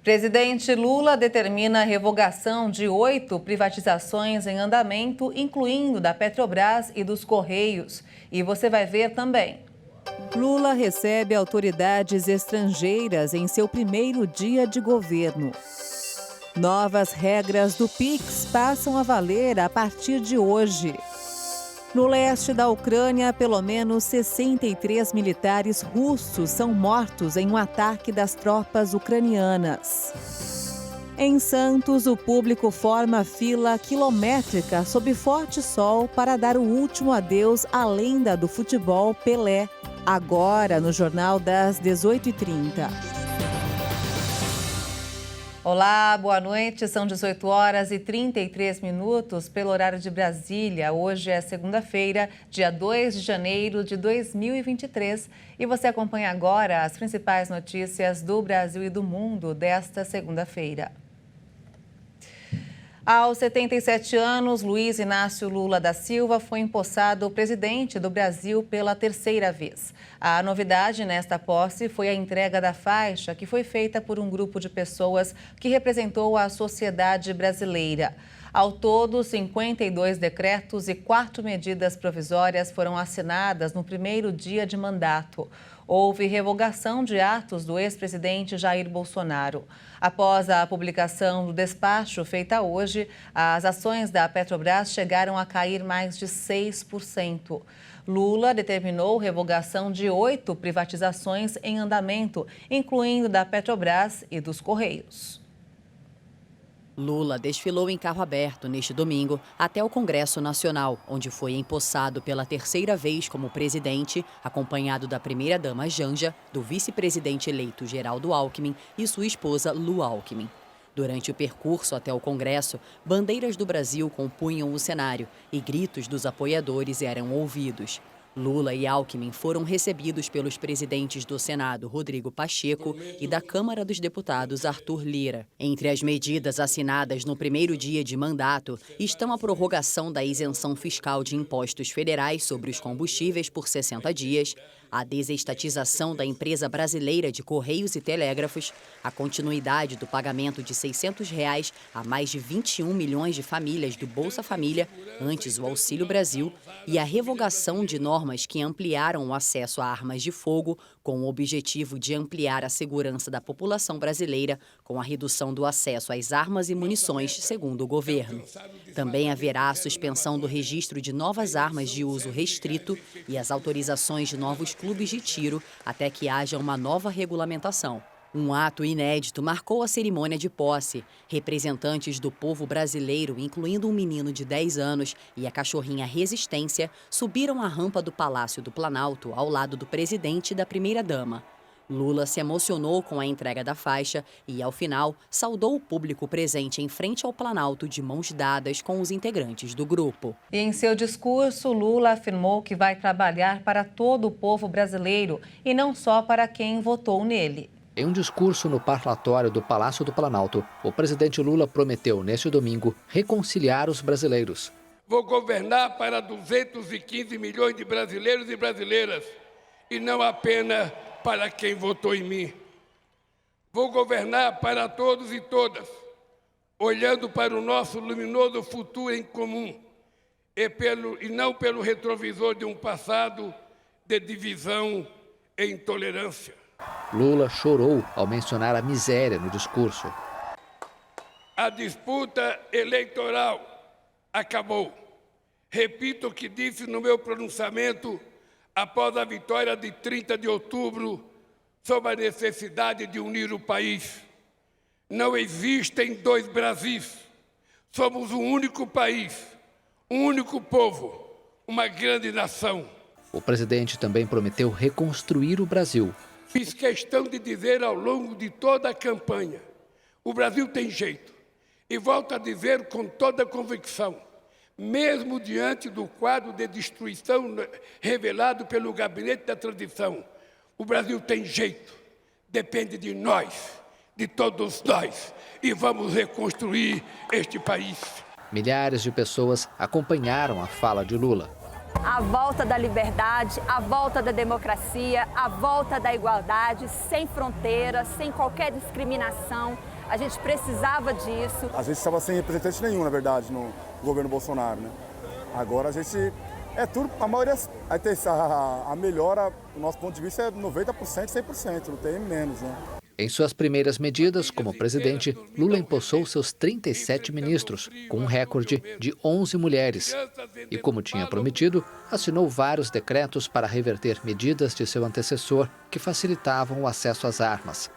Presidente Lula determina a revogação de 8 privatizações em andamento, incluindo da Petrobras e dos Correios. E você vai ver também. Lula recebe autoridades estrangeiras em seu primeiro dia de governo. Novas regras do PIX passam a valer a partir de hoje. No leste da Ucrânia, pelo menos 63 militares russos são mortos em um ataque das tropas ucranianas. Em Santos, o público forma fila quilométrica sob forte sol para dar o último adeus à lenda do futebol Pelé. Agora, no Jornal das 18h30. Olá, boa noite. São 18h33 pelo horário de Brasília. Hoje é segunda-feira, dia 2 de janeiro de 2023. E você acompanha agora as principais notícias do Brasil e do mundo desta segunda-feira. Aos 77 anos, Luiz Inácio Lula da Silva foi empossado presidente do Brasil pela terceira vez. A novidade nesta posse foi a entrega da faixa, que foi feita por um grupo de pessoas que representou a sociedade brasileira. Ao todo, 52 decretos e 4 medidas provisórias foram assinadas no primeiro dia de mandato. Houve revogação de atos do ex-presidente Jair Bolsonaro. Após a publicação do despacho feita hoje, as ações da Petrobras chegaram a cair mais de 6%. Lula determinou revogação de 8 privatizações em andamento, incluindo da Petrobras e dos Correios. Lula desfilou em carro aberto neste domingo até o Congresso Nacional, onde foi empossado pela terceira vez como presidente, acompanhado da primeira-dama Janja, do vice-presidente eleito Geraldo Alckmin e sua esposa Lu Alckmin. Durante o percurso até o Congresso, bandeiras do Brasil compunham o cenário e gritos dos apoiadores eram ouvidos. Lula e Alckmin foram recebidos pelos presidentes do Senado, Rodrigo Pacheco, e da Câmara dos Deputados, Arthur Lira. Entre as medidas assinadas no primeiro dia de mandato estão a prorrogação da isenção fiscal de impostos federais sobre os combustíveis por 60 dias, a desestatização da empresa brasileira de Correios e Telégrafos, a continuidade do pagamento de R$ 600 a mais de 21 milhões de famílias do Bolsa Família, antes o Auxílio Brasil, e a revogação de normas que ampliaram o acesso a armas de fogo, com o objetivo de ampliar a segurança da população brasileira, com a redução do acesso às armas e munições, segundo o governo. Também haverá a suspensão do registro de novas armas de uso restrito e as autorizações de novos clubes de tiro até que haja uma nova regulamentação. Um ato inédito marcou a cerimônia de posse. Representantes do povo brasileiro, incluindo um menino de 10 anos e a cachorrinha Resistência, subiram a rampa do Palácio do Planalto ao lado do presidente e da primeira-dama. Lula se emocionou com a entrega da faixa e, ao final, saudou o público presente em frente ao Planalto de mãos dadas com os integrantes do grupo. E em seu discurso, Lula afirmou que vai trabalhar para todo o povo brasileiro e não só para quem votou nele. Em um discurso no parlatório do Palácio do Planalto, o presidente Lula prometeu, neste domingo, reconciliar os brasileiros. Vou governar para 215 milhões de brasileiros e brasileiras, e não apenas para quem votou em mim. Vou governar para todos e todas, olhando para o nosso luminoso futuro em comum, e não pelo retrovisor de um passado de divisão e intolerância. Lula chorou ao mencionar a miséria no discurso. A disputa eleitoral acabou. Repito o que disse no meu pronunciamento após a vitória de 30 de outubro sobre a necessidade de unir o país. Não existem dois Brasis. Somos um único país, um único povo, uma grande nação. O presidente também prometeu reconstruir o Brasil. Fiz questão de dizer ao longo de toda a campanha, o Brasil tem jeito. E volto a dizer com toda convicção, mesmo diante do quadro de destruição revelado pelo Gabinete da Transição, o Brasil tem jeito, depende de nós, de todos nós, e vamos reconstruir este país. Milhares de pessoas acompanharam a fala de Lula. A volta da liberdade, a volta da democracia, a volta da igualdade, sem fronteiras, sem qualquer discriminação, A gente precisava disso. A gente estava sem representante nenhum, na verdade, no governo Bolsonaro, né? Agora a gente... tudo, a maioria... A melhora, do nosso ponto de vista, é 90%, 100%, não tem menos, né? Em suas primeiras medidas como presidente, Lula empossou seus 37 ministros, com um recorde de 11 mulheres. E, como tinha prometido, assinou vários decretos para reverter medidas de seu antecessor que facilitavam o acesso às armas.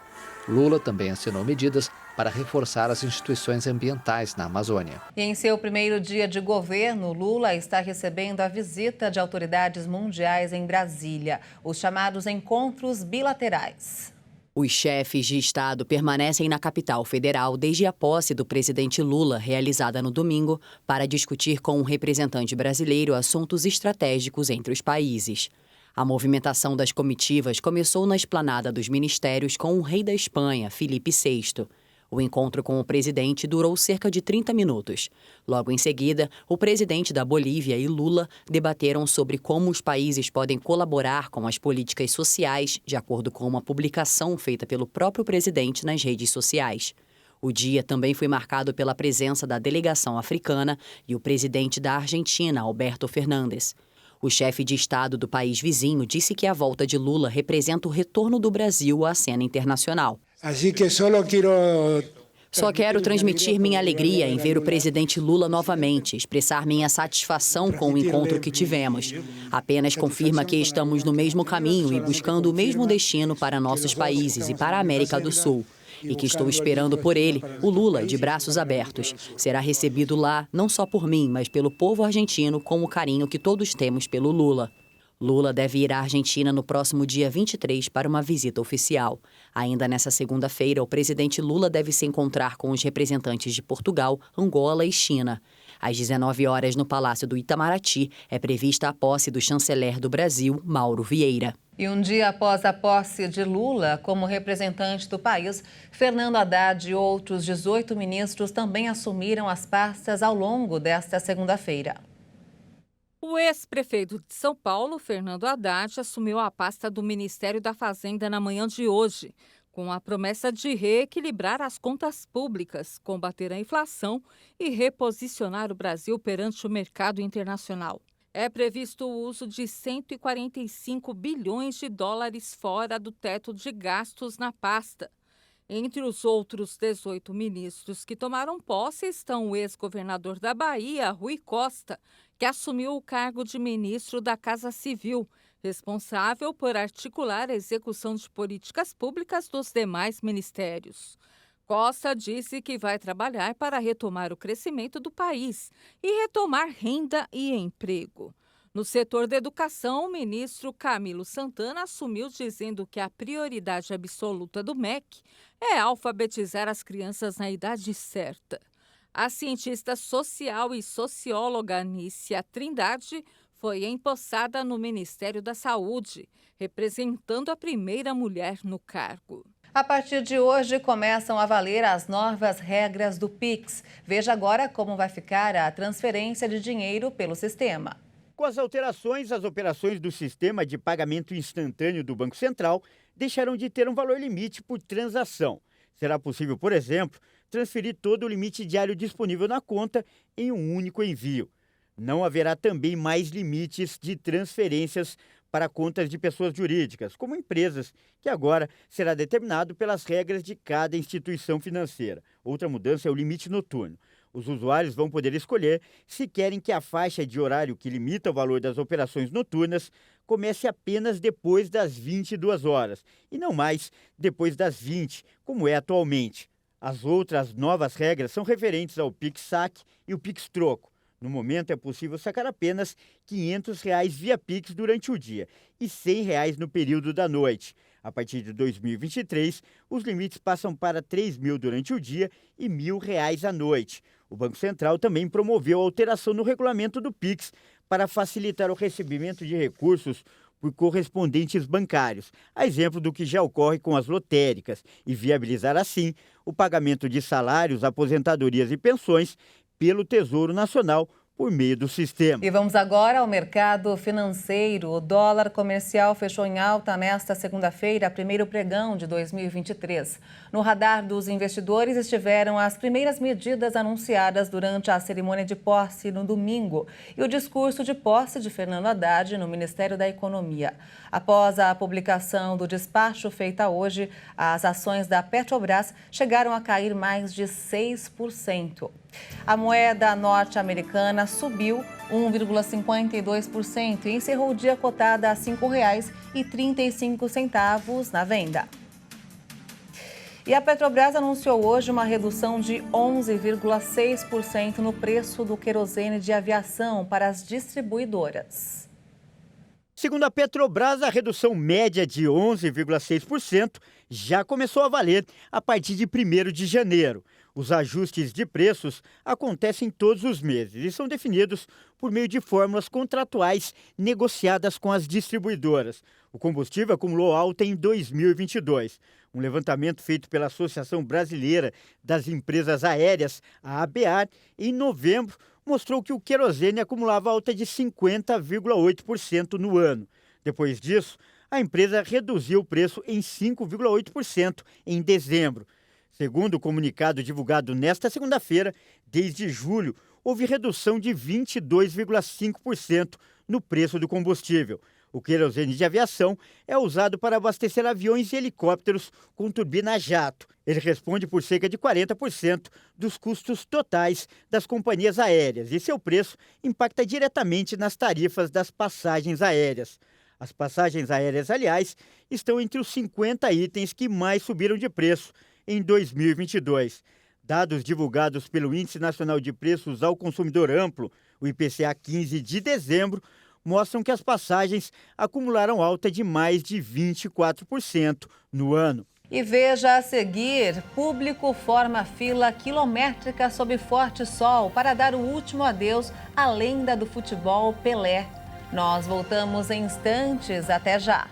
Lula também assinou medidas para reforçar as instituições ambientais na Amazônia. E em seu primeiro dia de governo, Lula está recebendo a visita de autoridades mundiais em Brasília, os chamados encontros bilaterais. Os chefes de Estado permanecem na capital federal desde a posse do presidente Lula, realizada no domingo, para discutir com um representante brasileiro assuntos estratégicos entre os países. A movimentação das comitivas começou na esplanada dos ministérios com o rei da Espanha, Felipe VI. O encontro com o presidente durou cerca de 30 minutos. Logo em seguida, o presidente da Bolívia e Lula debateram sobre como os países podem colaborar com as políticas sociais, de acordo com uma publicação feita pelo próprio presidente nas redes sociais. O dia também foi marcado pela presença da delegação africana e o presidente da Argentina, Alberto Fernandes. O chefe de Estado do país vizinho disse que a volta de Lula representa o retorno do Brasil à cena internacional. Só quero transmitir minha alegria em ver o presidente Lula novamente, expressar minha satisfação com o encontro que tivemos. Apenas confirma que estamos no mesmo caminho e buscando o mesmo destino para nossos países e para a América do Sul. E que estou esperando por ele, o Lula, de braços abertos. Será recebido lá, não só por mim, mas pelo povo argentino, com o carinho que todos temos pelo Lula. Lula deve ir à Argentina no próximo dia 23 para uma visita oficial. Ainda nessa segunda-feira, o presidente Lula deve se encontrar com os representantes de Portugal, Angola e China. Às 19 horas, no Palácio do Itamaraty, é prevista a posse do chanceler do Brasil, Mauro Vieira. E um dia após a posse de Lula como representante do país, Fernando Haddad e outros 18 ministros também assumiram as pastas ao longo desta segunda-feira. O ex-prefeito de São Paulo, Fernando Haddad, assumiu a pasta do Ministério da Fazenda na manhã de hoje, com a promessa de reequilibrar as contas públicas, combater a inflação e reposicionar o Brasil perante o mercado internacional. É previsto o uso de 145 bilhões de dólares fora do teto de gastos na pasta. Entre os outros 18 ministros que tomaram posse estão o ex-governador da Bahia, Rui Costa, que assumiu o cargo de ministro da Casa Civil, responsável por articular a execução de políticas públicas dos demais ministérios. Costa disse que vai trabalhar para retomar o crescimento do país e retomar renda e emprego. No setor da educação, o ministro Camilo Santana assumiu dizendo que a prioridade absoluta do MEC é alfabetizar as crianças na idade certa. A cientista social e socióloga Nícia Trindade foi empossada no Ministério da Saúde, representando a primeira mulher no cargo. A partir de hoje, começam a valer as novas regras do Pix. Veja agora como vai ficar a transferência de dinheiro pelo sistema. Com as alterações, as operações do sistema de pagamento instantâneo do Banco Central deixarão de ter um valor limite por transação. Será possível, por exemplo, transferir todo o limite diário disponível na conta em um único envio. Não haverá também mais limites de transferências para contas de pessoas jurídicas, como empresas, que agora será determinado pelas regras de cada instituição financeira. Outra mudança é o limite noturno. Os usuários vão poder escolher se querem que a faixa de horário que limita o valor das operações noturnas comece apenas depois das 22 horas e não mais depois das 20, como é atualmente. As outras novas regras são referentes ao Pix-Saque e o Pix-Troco. No momento, é possível sacar apenas R$ 500 via Pix durante o dia e R$ 100 no período da noite. A partir de 2023, os limites passam para R$ 3.000 durante o dia e R$ 1.000 à noite. O Banco Central também promoveu a alteração no regulamento do Pix para facilitar o recebimento de recursos por correspondentes bancários, a exemplo do que já ocorre com as lotéricas, e viabilizar assim o pagamento de salários, aposentadorias e pensões pelo Tesouro Nacional por meio do sistema. E vamos agora ao mercado financeiro. O dólar comercial fechou em alta nesta segunda-feira, primeiro pregão de 2023. No radar dos investidores estiveram as primeiras medidas anunciadas durante a cerimônia de posse no domingo e o discurso de posse de Fernando Haddad no Ministério da Economia. Após a publicação do despacho feita hoje, as ações da Petrobras chegaram a cair mais de 6%. A moeda norte-americana subiu 1,52% e encerrou o dia cotada a R$ 5,35 na venda. E a Petrobras anunciou hoje uma redução de 11,6% no preço do querosene de aviação para as distribuidoras. Segundo a Petrobras, a redução média de 11,6% já começou a valer a partir de 1º de janeiro. Os ajustes de preços acontecem todos os meses e são definidos por meio de fórmulas contratuais negociadas com as distribuidoras. O combustível acumulou alta em 2022. Um levantamento feito pela Associação Brasileira das Empresas Aéreas, a ABAR, em novembro, mostrou que o querosene acumulava alta de 50,8% no ano. Depois disso, a empresa reduziu o preço em 5,8% em dezembro. Segundo o comunicado divulgado nesta segunda-feira, desde julho, houve redução de 22,5% no preço do combustível. O querosene de aviação é usado para abastecer aviões e helicópteros com turbina a jato. Ele responde por cerca de 40% dos custos totais das companhias aéreas e seu preço impacta diretamente nas tarifas das passagens aéreas. As passagens aéreas, aliás, estão entre os 50 itens que mais subiram de preço em 2022. Dados divulgados pelo Índice Nacional de Preços ao Consumidor Amplo, o IPCA 15 de dezembro, mostram que as passagens acumularam alta de mais de 24% no ano. E veja a seguir, público forma fila quilométrica sob forte sol para dar o último adeus à lenda do futebol Pelé. Nós voltamos em instantes, até já.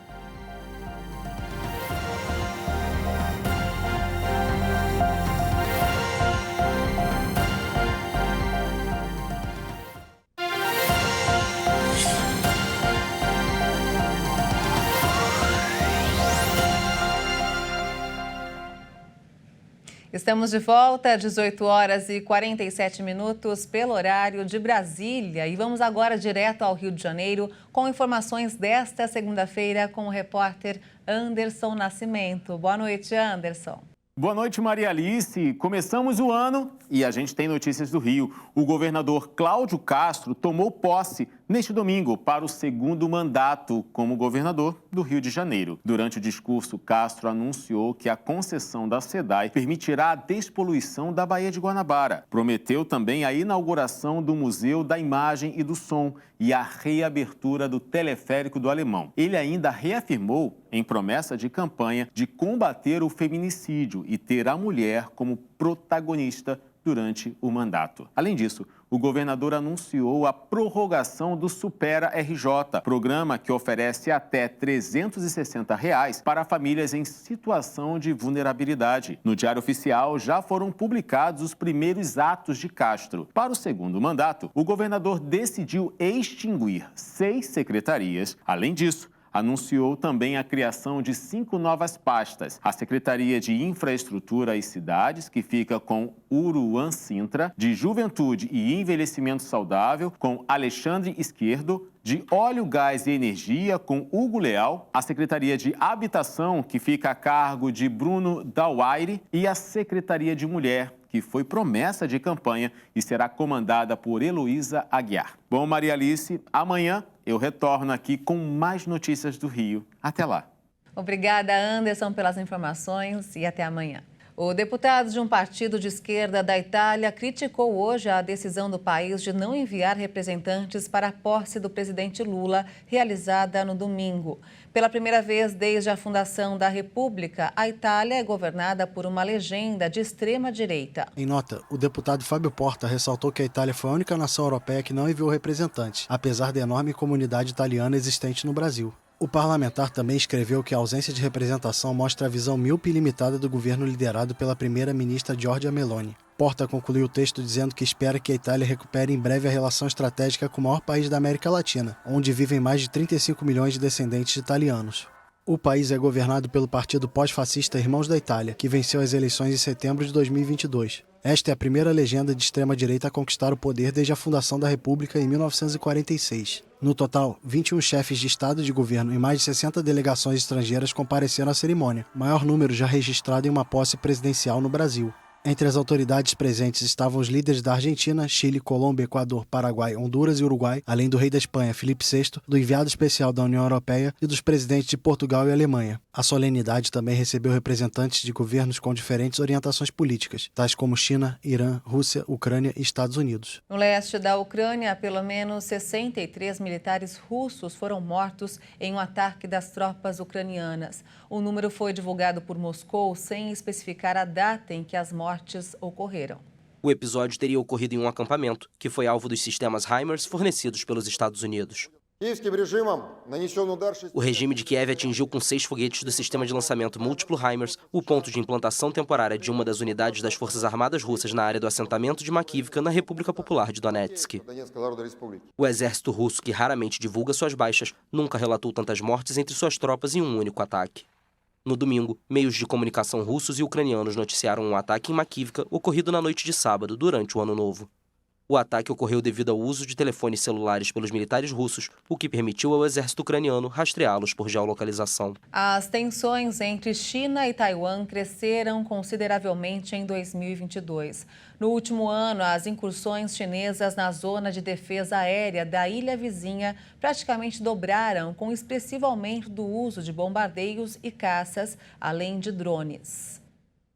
Estamos de volta, 18 horas e 47 minutos pelo horário de Brasília. E vamos agora direto ao Rio de Janeiro com informações desta segunda-feira com o repórter Anderson Nascimento. Boa noite, Anderson. Boa noite, Maria Alice. Começamos o ano e a gente tem notícias do Rio. O governador Cláudio Castro tomou posse neste domingo para o 2º mandato como governador do Rio de Janeiro. Durante o discurso, Castro anunciou que a concessão da SEDAI permitirá a despoluição da Baía de Guanabara. Prometeu também a inauguração do Museu da Imagem e do Som e a reabertura do Teleférico do Alemão. Ele ainda reafirmou, em promessa de campanha, de combater o feminicídio e ter a mulher como protagonista durante o mandato. Além disso, o governador anunciou a prorrogação do Supera RJ, programa que oferece até R$ 360 para famílias em situação de vulnerabilidade. No Diário Oficial já foram publicados os primeiros atos de Castro. Para o 2º mandato, o governador decidiu extinguir 6 secretarias. Além disso, anunciou também a criação de 5 novas pastas. A Secretaria de Infraestrutura e Cidades, que fica com Uruan Sintra, de Juventude e Envelhecimento Saudável, com Alexandre Esquerdo, de Óleo, Gás e Energia, com Hugo Leal, a Secretaria de Habitação, que fica a cargo de Bruno Dauaire, e a Secretaria de Mulher, que foi promessa de campanha e será comandada por Heloísa Aguiar. Bom, Maria Alice, amanhã eu retorno aqui com mais notícias do Rio. Até lá. Obrigada, Anderson, pelas informações e até amanhã. O deputado de um partido de esquerda da Itália criticou hoje a decisão do país de não enviar representantes para a posse do presidente Lula, realizada no domingo. Pela primeira vez desde a fundação da República, a Itália é governada por uma legenda de extrema-direita. Em nota, o deputado Fábio Porta ressaltou que a Itália foi a única nação europeia que não enviou representantes, apesar da enorme comunidade italiana existente no Brasil. O parlamentar também escreveu que a ausência de representação mostra a visão míope e limitada do governo liderado pela primeira-ministra Giorgia Meloni. Porta concluiu o texto dizendo que espera que a Itália recupere em breve a relação estratégica com o maior país da América Latina, onde vivem mais de 35 milhões de descendentes de italianos. O país é governado pelo partido pós-fascista Irmãos da Itália, que venceu as eleições em setembro de 2022. Esta é a primeira legenda de extrema-direita a conquistar o poder desde a fundação da República em 1946. No total, 21 chefes de Estado e de governo e mais de 60 delegações estrangeiras compareceram à cerimônia, maior número já registrado em uma posse presidencial no Brasil. Entre as autoridades presentes estavam os líderes da Argentina, Chile, Colômbia, Equador, Paraguai, Honduras e Uruguai, além do rei da Espanha, Filipe VI, do enviado especial da União Europeia e dos presidentes de Portugal e Alemanha. A solenidade também recebeu representantes de governos com diferentes orientações políticas, tais como China, Irã, Rússia, Ucrânia e Estados Unidos. No leste da Ucrânia, pelo menos 63 militares russos foram mortos em um ataque das tropas ucranianas. O número foi divulgado por Moscou sem especificar a data em que as mortes ocorreram. O episódio teria ocorrido em um acampamento, que foi alvo dos sistemas HIMARS fornecidos pelos Estados Unidos. O regime de Kiev atingiu com 6 foguetes do sistema de lançamento múltiplo HIMARS o ponto de implantação temporária de uma das unidades das Forças Armadas Russas na área do assentamento de Makivka, na República Popular de Donetsk. O exército russo, que raramente divulga suas baixas, nunca relatou tantas mortes entre suas tropas em um único ataque. No domingo, meios de comunicação russos e ucranianos noticiaram um ataque em Makivka ocorrido na noite de sábado, durante o Ano Novo. O ataque ocorreu devido ao uso de telefones celulares pelos militares russos, o que permitiu ao exército ucraniano rastreá-los por geolocalização. As tensões entre China e Taiwan cresceram consideravelmente em 2022. No último ano, as incursões chinesas na zona de defesa aérea da ilha vizinha praticamente dobraram, com expressivo aumento do uso de bombardeios e caças, além de drones.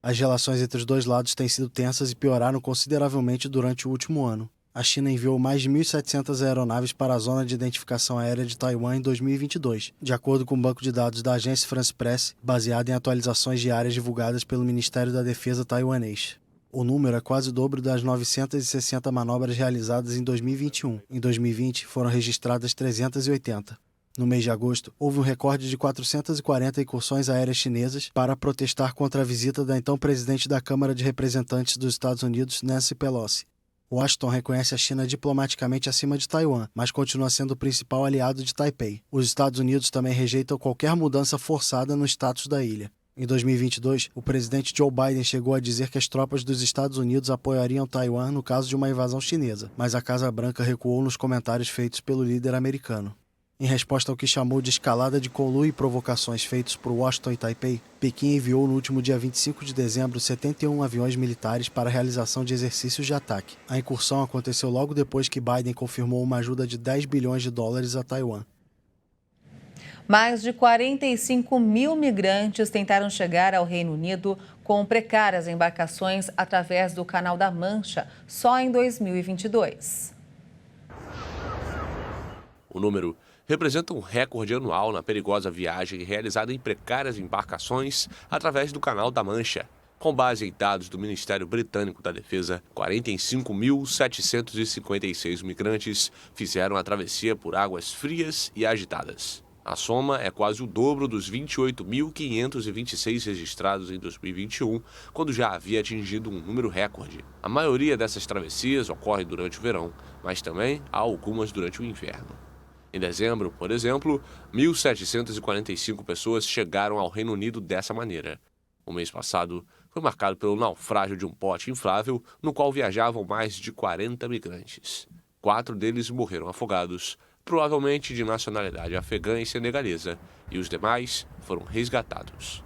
As relações entre os dois lados têm sido tensas e pioraram consideravelmente durante o último ano. A China enviou mais de 1.700 aeronaves para a Zona de Identificação Aérea de Taiwan em 2022, de acordo com o banco de dados da agência France Presse, baseado em atualizações diárias divulgadas pelo Ministério da Defesa taiwanês. O número é quase o dobro das 960 manobras realizadas em 2021. Em 2020, foram registradas 380. No mês de agosto, houve um recorde de 440 incursões aéreas chinesas para protestar contra a visita da então presidente da Câmara de Representantes dos Estados Unidos, Nancy Pelosi. Washington reconhece a China diplomaticamente acima de Taiwan, mas continua sendo o principal aliado de Taipei. Os Estados Unidos também rejeitam qualquer mudança forçada no status da ilha. Em 2022, o presidente Joe Biden chegou a dizer que as tropas dos Estados Unidos apoiariam Taiwan no caso de uma invasão chinesa, mas a Casa Branca recuou nos comentários feitos pelo líder americano. Em resposta ao que chamou de escalada de conluio e provocações feitos por Washington e Taipei, Pequim enviou no último dia 25 de dezembro 71 aviões militares para a realização de exercícios de ataque. A incursão aconteceu logo depois que Biden confirmou uma ajuda de 10 bilhões de dólares a Taiwan. Mais de 45 mil migrantes tentaram chegar ao Reino Unido com precárias embarcações através do Canal da Mancha só em 2022. O número representa um recorde anual na perigosa viagem realizada em precárias embarcações através do Canal da Mancha. Com base em dados do Ministério Britânico da Defesa, 45.756 migrantes fizeram a travessia por águas frias e agitadas. A soma é quase o dobro dos 28.526 registrados em 2021, quando já havia atingido um número recorde. A maioria dessas travessias ocorre durante o verão, mas também há algumas durante o inverno. Em dezembro, por exemplo, 1.745 pessoas chegaram ao Reino Unido dessa maneira. O mês passado foi marcado pelo naufrágio de um bote inflável no qual viajavam mais de 40 migrantes. 4 deles morreram afogados, provavelmente de nacionalidade afegã e senegalesa, e os demais foram resgatados.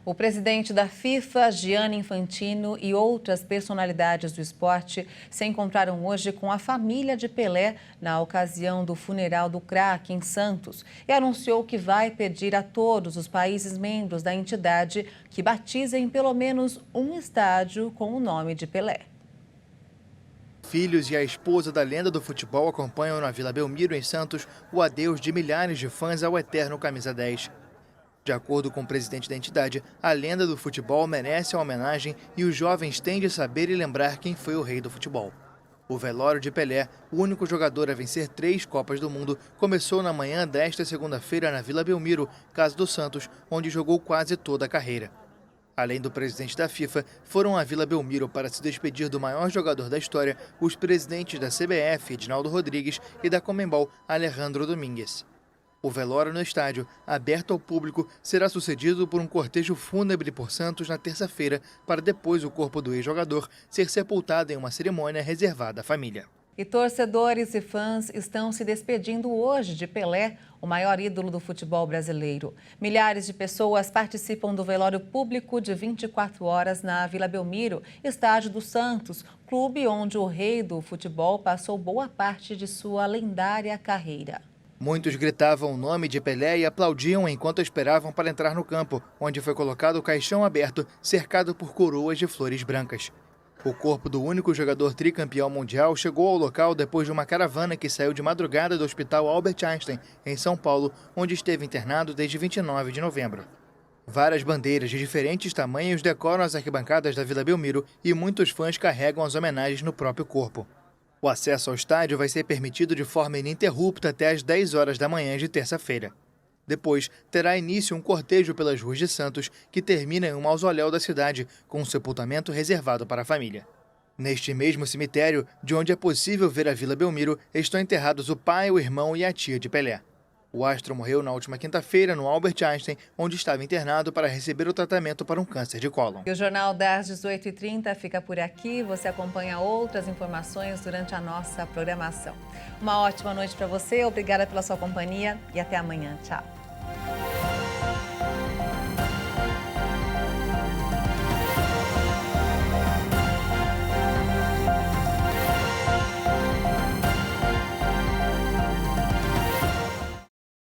O presidente da FIFA, Gianni Infantino, e outras personalidades do esporte se encontraram hoje com a família de Pelé na ocasião do funeral do craque em Santos e anunciou que vai pedir a todos os países membros da entidade que batizem pelo menos um estádio com o nome de Pelé. Filhos e a esposa da lenda do futebol acompanham na Vila Belmiro, em Santos, o adeus de milhares de fãs ao eterno camisa 10. De acordo com o presidente da entidade, a lenda do futebol merece a homenagem e os jovens têm de saber e lembrar quem foi o rei do futebol. O velório de Pelé, o único jogador a vencer 3 Copas do Mundo, começou na manhã desta segunda-feira na Vila Belmiro, casa do Santos, onde jogou quase toda a carreira. Além do presidente da FIFA, foram à Vila Belmiro para se despedir do maior jogador da história os presidentes da CBF, Edinaldo Rodrigues, e da Conmebol, Alejandro Domínguez. O velório no estádio, aberto ao público, será sucedido por um cortejo fúnebre por Santos na terça-feira, para depois o corpo do ex-jogador ser sepultado em uma cerimônia reservada à família. E torcedores e fãs estão se despedindo hoje de Pelé, o maior ídolo do futebol brasileiro. Milhares de pessoas participam do velório público de 24 horas na Vila Belmiro, estádio do Santos, clube onde o rei do futebol passou boa parte de sua lendária carreira. Muitos gritavam o nome de Pelé e aplaudiam enquanto esperavam para entrar no campo, onde foi colocado o caixão aberto, cercado por coroas de flores brancas. O corpo do único jogador tricampeão mundial chegou ao local depois de uma caravana que saiu de madrugada do Hospital Albert Einstein, em São Paulo, onde esteve internado desde 29 de novembro. Várias bandeiras de diferentes tamanhos decoram as arquibancadas da Vila Belmiro e muitos fãs carregam as homenagens no próprio corpo. O acesso ao estádio vai ser permitido de forma ininterrupta até às 10 horas da manhã de terça-feira. Depois, terá início um cortejo pelas ruas de Santos, que termina em um mausoléu da cidade, com um sepultamento reservado para a família. Neste mesmo cemitério, de onde é possível ver a Vila Belmiro, estão enterrados o pai, o irmão e a tia de Pelé. O astro morreu na última quinta-feira no Albert Einstein, onde estava internado para receber o tratamento para um câncer de cólon. E o Jornal das 18h30 fica por aqui. Você acompanha outras informações durante a nossa programação. Uma ótima noite para você, obrigada pela sua companhia e até amanhã. Tchau.